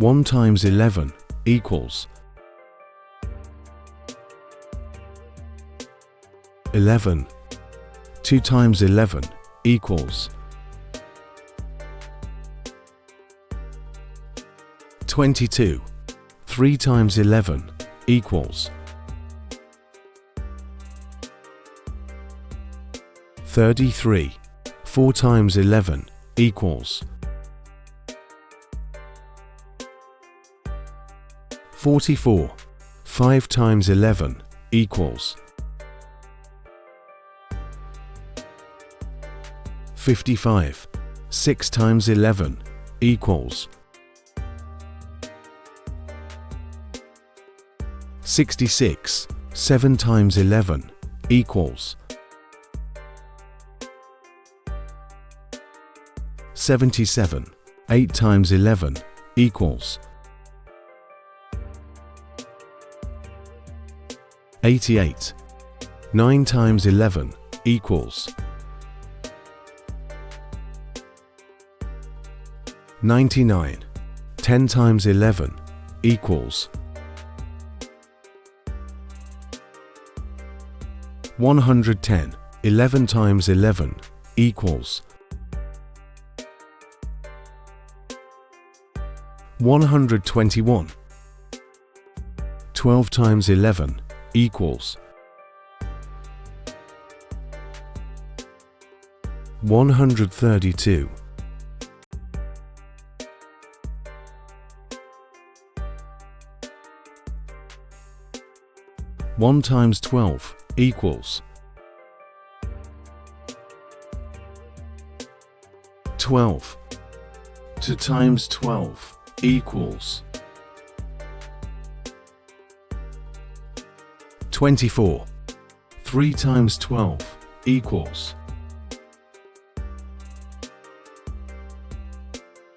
1 times 11 equals 11. 2 times 11 equals 22. 3 times 11 equals 33. 4 times 11 equals 44. 5 times 11 equals 55. 6 times 11 equals 66. 7 times 11 equals 77. 8 times 11 equals 88. 9 times 11 equals 99. 10 times 11 equals 110. 11 times 11 equals 121. 12 times 11 equals 132. 1 times 12 equals 12. 2 times 12 equals 24. 3 times 12 equals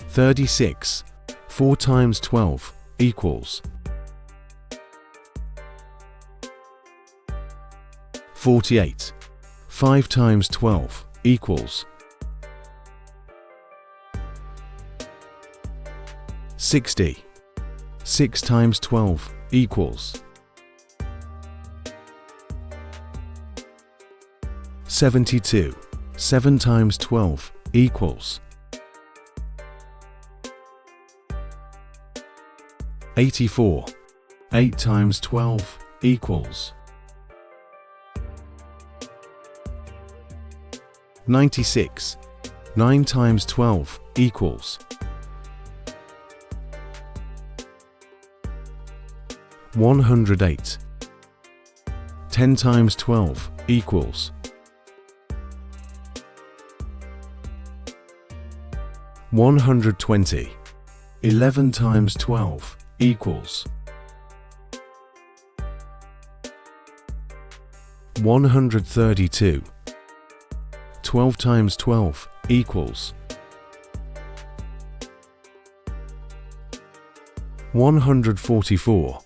36. 4 times 12 equals 48. 5 times 12 equals 60. 6 times 12 equals 72. 7 times 12 equals 84. 8 times 12 equals 96. 9 times 12 equals 108. 10 times 12 equals 120. 11 times 12 equals 132. 12 times 12 equals 144.